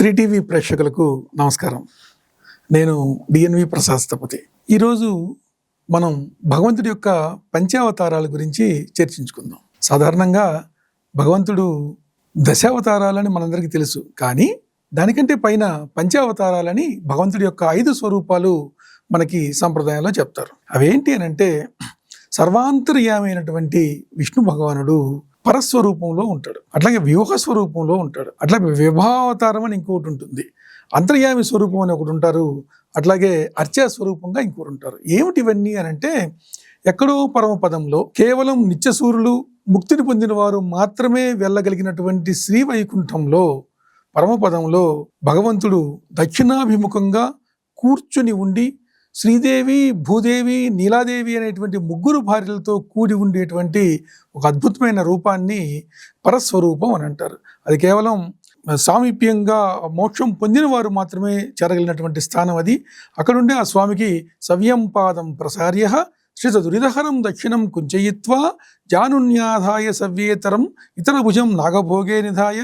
Three ప్రేక్షకులకు నమస్కారం. నేను డిఎన్వి ప్రసాద్ స్థపతి. ఈరోజు మనం భగవంతుడి యొక్క పంచావతారాల గురించి చర్చించుకుందాం. సాధారణంగా భగవంతుడు దశావతారాలని మనందరికీ తెలుసు, కానీ దానికంటే పైన పంచావతారాలని భగవంతుడి యొక్క 5 స్వరూపాలు మనకి సంప్రదాయంలో చెప్తారు. అవేంటి అని అంటే, సర్వాంతర్యామైనటువంటి విష్ణు భగవానుడు పరస్వరూపంలో ఉంటాడు, అట్లాగే వ్యూహ స్వరూపంలో ఉంటాడు, అట్లాగే విభావతారం అని ఇంకొకటి ఉంటుంది, అంతర్యామి స్వరూపం అని ఒకటి ఉంటారు, అట్లాగే అర్చా స్వరూపంగా ఇంకొకటి ఉంటారు. ఏమిటి ఇవన్నీ అని అంటే, ఎక్కడో పరమపదంలో కేవలం నిత్యసూరులు ముక్తిని పొందిన వారు మాత్రమే వెళ్ళగలిగినటువంటి శ్రీ వైకుంఠంలో పరమపదంలో భగవంతుడు దక్షిణాభిముఖంగా కూర్చుని ఉండి శ్రీదేవి, భూదేవి, నీలాదేవి అనేటువంటి 3 భార్యలతో కూడి ఉండేటువంటి ఒక అద్భుతమైన రూపాన్ని పరస్వరూపం అని అంటారు. అది కేవలం సామీప్యంగా మోక్షం పొందిన వారు మాత్రమే చేరగలిగినటువంటి స్థానం అది. అక్కడుండే ఆ స్వామికి సవ్యం పాదం ప్రసార్య శ్రిత దురిదహరం దక్షిణం కుంచయిత్వా జానున్యాధాయ సవ్యేతరం ఇతర భుజం నాగభోగే నిధాయ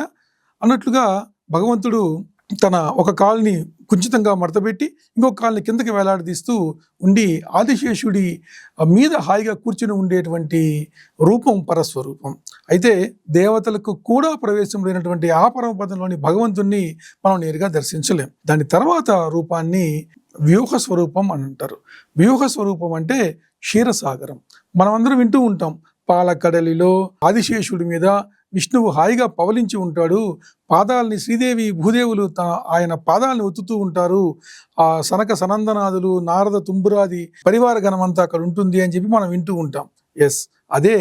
అన్నట్లుగా భగవంతుడు తన ఒక కాలుని కుంచితంగా మడతపెట్టి ఇంకొక కాలుని కిందకి వేలాడదీస్తూ ఉండి ఆదిశేషుడి మీద హాయిగా కూర్చుని ఉండేటువంటి రూపం పరస్వరూపం. అయితే దేవతలకు కూడా ప్రవేశం లేనటువంటి ఆ పరమపదంలోని భగవంతుణ్ణి మనం నేరుగా దర్శించలేం. దాని తర్వాత రూపాన్ని వ్యూహ స్వరూపం అని అంటారు. వ్యూహ స్వరూపం అంటే క్షీరసాగరం. మనం అందరం వింటూ ఉంటాం, పాలకడలిలో ఆదిశేషుడి మీద విష్ణువు హాయిగా పవలించి ఉంటాడు, పాదాలని శ్రీదేవి భూదేవులు ఆయన పాదాలని ఒత్తుతూ ఉంటారు, ఆ సనక సనందనాదులు నారద తుంబురాది పరివార గణమంతా అక్కడ ఉంటుంది అని చెప్పి మనం వింటూ ఉంటాం. ఎస్, అదే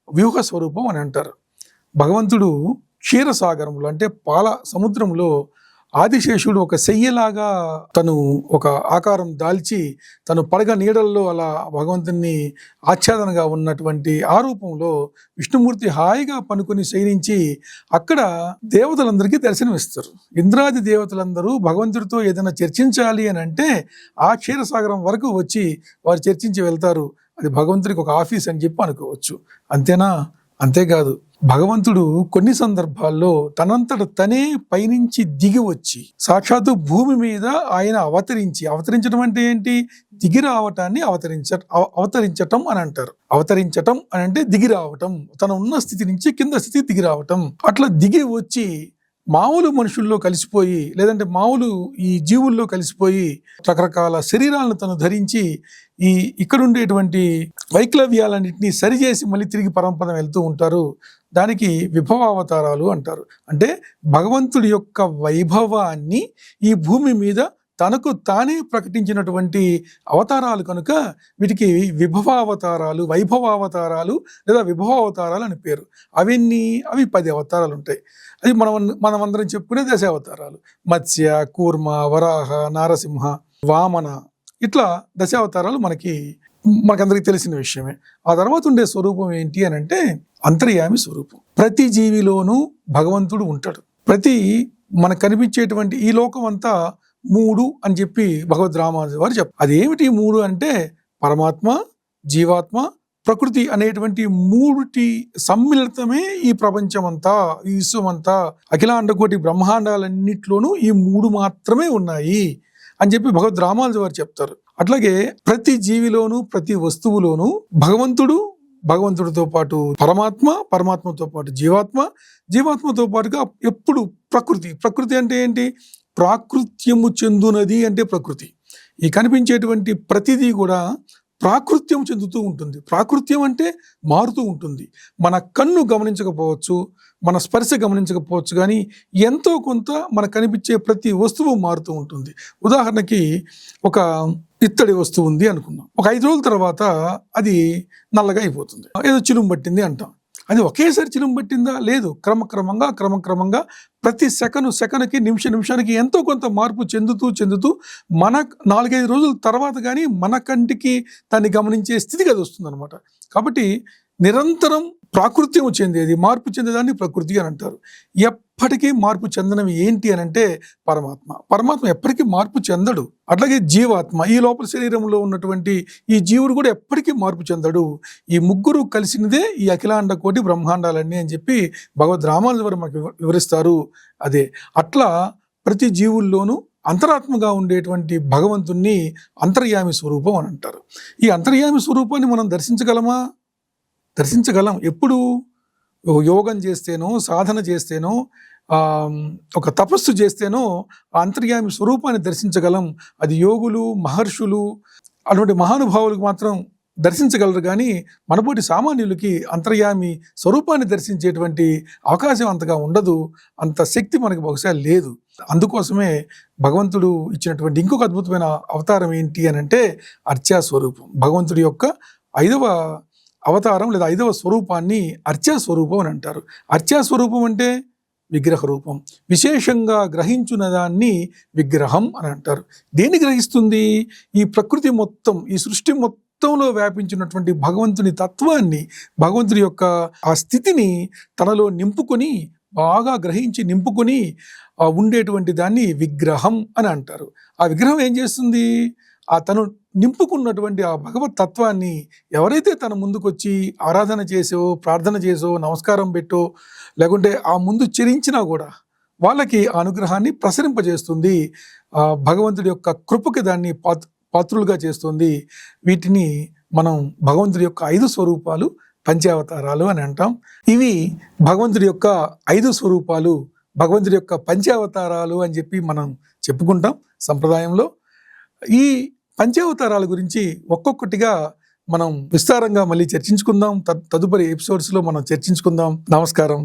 వ్యూహ స్వరూపం అని అంటారు. భగవంతుడు క్షీరసాగరంలో అంటే పాల సముద్రంలో ఆదిశేషుడు ఒక శయ్యలాగా తను ఒక ఆకారం దాల్చి తను పడగ నీడల్లో అలా భగవంతుని ఆచ్ఛాదనగా ఉన్నటువంటి ఆ రూపంలో విష్ణుమూర్తి హాయిగా పనుకొని శయనించి అక్కడ దేవతలందరికీ దర్శనమిస్తారు. ఇంద్రాది దేవతలందరూ భగవంతుడితో ఏదైనా చర్చించాలి అని అంటే ఆ క్షీరసాగరం వరకు వచ్చి వారు చర్చించి వెళ్తారు. అది భగవంతుడికి ఒక ఆఫీస్ అని చెప్పి అనుకోవచ్చు. అంతేనా? అంతేకాదు, భగవంతుడు కొన్ని సందర్భాల్లో తనంతట తనే పైనుంచి దిగి వచ్చి సాక్షాత్తు భూమి మీద ఆయన అవతరించడం అంటే ఏంటి? దిగి రావటాన్ని అవతరించటం అని అంటారు. అవతరించటం అని అంటే దిగి రావటం, తన ఉన్న స్థితి నుంచి కింద స్థితికి దిగి రావటం. అట్లా దిగి వచ్చి మామూలు మనుషుల్లో కలిసిపోయి, లేదంటే మామూలు ఈ జీవుల్లో కలిసిపోయి రకరకాల శరీరాలను తను ధరించి ఇక్కడ ఉండేటువంటి వైక్లవ్యాలన్నింటినీ సరిచేసి మళ్ళీ తిరిగి పరమపదం వెళ్తూ ఉంటారు. దానికి విభవావతారాలు అంటారు. అంటే భగవంతుడి యొక్క వైభవాన్ని ఈ భూమి మీద తనకు తానే ప్రకటించినటువంటి అవతారాలు కనుక వీటికి విభవావతారాలు, వైభవావతారాలు లేదా విభవావతారాలు అని పేరు. అవి 10 అవతారాలు ఉంటాయి. అది మనమందరం చెప్పుకునే దశావతారాలు. మత్స్య, కూర్మ, వరాహ, నారసింహ, వామన, ఇట్లా దశావతారాలు మనకందరికి తెలిసిన విషయమే. ఆ తర్వాత ఉండే స్వరూపం ఏంటి అని అంటే అంతర్యామి స్వరూపం. ప్రతి జీవిలోనూ భగవంతుడు ఉంటాడు. మనకు కనిపించేటువంటి ఈ లోకం అంతా 3 అని చెప్పి భగవద్ రామానుజ వారు చెప్పారు. అదేమిటి 3 అంటే పరమాత్మ, జీవాత్మ, ప్రకృతి అనేటువంటి 3 సమ్మిళితమే ఈ ప్రపంచమంతా, ఈ విశ్వమంతా, అఖిలాండకోటి బ్రహ్మాండాలన్నిట్లోనూ ఈ 3 మాత్రమే ఉన్నాయి అని చెప్పి భగవద్ రామానుజ వారు చెప్తారు. అట్లాగే ప్రతి జీవిలోనూ ప్రతి వస్తువులోనూ భగవంతుడితో పాటు పరమాత్మ, పరమాత్మతో పాటు జీవాత్మతో పాటుగా ఎప్పుడు ప్రకృతి అంటే ఏంటి? ప్రాకృత్యము చెందునది అంటే ప్రకృతి. ఈ కనిపించేటువంటి ప్రతిదీ కూడా ప్రాకృత్యం చెందుతూ ఉంటుంది. ప్రాకృత్యం అంటే మారుతూ ఉంటుంది. మన కన్ను గమనించకపోవచ్చు, మన స్పర్శ గమనించకపోవచ్చు, కానీ ఎంతో కొంత మనకు కనిపించే ప్రతి వస్తువు మారుతూ ఉంటుంది. ఉదాహరణకి ఒక ఇత్తడి వస్తువు ఉంది అనుకుందాం. ఒక 5 రోజుల తర్వాత అది నల్లగా అయిపోతుంది. ఏదో చిలుము పట్టింది అంటాం. అది ఒకేసారి చిలుము పట్టిందా? లేదు. క్రమక్రమంగా ప్రతి సెకనుకి నిమిషానికి ఎంతో కొంత మార్పు చెందుతూ మన 4-5 రోజుల తర్వాత కానీ మన కంటికి దాన్ని గమనించే స్థితికి అది వస్తుంది అనమాట. కాబట్టి నిరంతరం ప్రాకృత్యం చెందేది, మార్పు చెందేదాన్ని ప్రకృతి అని అంటారు. ఎప్పటికీ మార్పు చెందనవి ఏంటి అని అంటే పరమాత్మ ఎప్పటికీ మార్పు చెందడు. అట్లాగే జీవాత్మ, ఈ లోపల శరీరంలో ఉన్నటువంటి ఈ జీవుడు కూడా ఎప్పటికీ మార్పు చెందడు. ఈ 3 కలిసినదే ఈ అఖిలాండ కోటి బ్రహ్మాండాలన్నీ అని చెప్పి భగవద్ రామానుజ వారు మనకు వివరిస్తారు. అదే అట్లా ప్రతి జీవుల్లోనూ అంతరాత్మగా ఉండేటువంటి భగవంతుణ్ణి అంతర్యామి స్వరూపం అని అంటారు. ఈ అంతర్యామి స్వరూపాన్ని మనం దర్శించగలమా? దర్శించగలం. ఎప్పుడు? యోగం చేస్తేనో, సాధన చేస్తేనో, ఒక తపస్సు చేస్తేనో ఆ అంతర్యామి స్వరూపాన్ని దర్శించగలం. అది యోగులు, మహర్షులు అటువంటి మహానుభావులకు మాత్రం దర్శించగలరు. కానీ మనపోటి సామాన్యులకి అంతర్యామి స్వరూపాన్ని దర్శించేటువంటి అవకాశం అంతగా ఉండదు. అంత శక్తి మనకి బహుశా లేదు. అందుకోసమే భగవంతుడు ఇచ్చినటువంటి ఇంకొక అద్భుతమైన అవతారం ఏంటి అని అంటే అర్చా స్వరూపం. భగవంతుడి యొక్క 5వ అవతారం లేదా 5వ స్వరూపాన్ని అర్చా స్వరూపం అని అంటారు. అర్చా స్వరూపం అంటే విగ్రహ రూపం. విశేషంగా గ్రహించున్న దాన్ని విగ్రహం అని అంటారు. దేన్ని గ్రహిస్తుంది? ఈ ప్రకృతి మొత్తం, ఈ సృష్టి మొత్తంలో వ్యాపించినటువంటి భగవంతుని తత్వాన్ని, భగవంతుని యొక్క ఆ స్థితిని తనలో నింపుకొని, బాగా గ్రహించి నింపుకొని ఉండేటువంటి దాన్ని విగ్రహం అని అంటారు. ఆ విగ్రహం ఏం చేస్తుంది? ఆ తను నింపుకున్నటువంటి ఆ భగవత్ తత్వాన్ని ఎవరైతే తన ముందుకొచ్చి ఆరాధన చేసో, ప్రార్థన చేసో, నమస్కారం పెట్టో, లేకుంటే ఆ ముందు చరించినా కూడా వాళ్ళకి ఆ అనుగ్రహాన్ని ప్రసరింపజేస్తుంది. భగవంతుడి యొక్క కృపకి దాన్ని పాత్రులుగా చేస్తుంది. వీటిని మనం భగవంతుడి యొక్క 5 స్వరూపాలు, పంచావతారాలు అని అంటాం. ఇవి భగవంతుడి యొక్క 5 స్వరూపాలు, భగవంతుడి యొక్క పంచావతారాలు అని చెప్పి మనం చెప్పుకుంటాం సంప్రదాయంలో. ఈ పంచావతారాల గురించి ఒక్కొక్కటిగా మనం విస్తారంగా మళ్ళీ చర్చించుకుందాం. తదుపరి ఎపిసోడ్స్లో మనం చర్చించుకుందాం. నమస్కారం.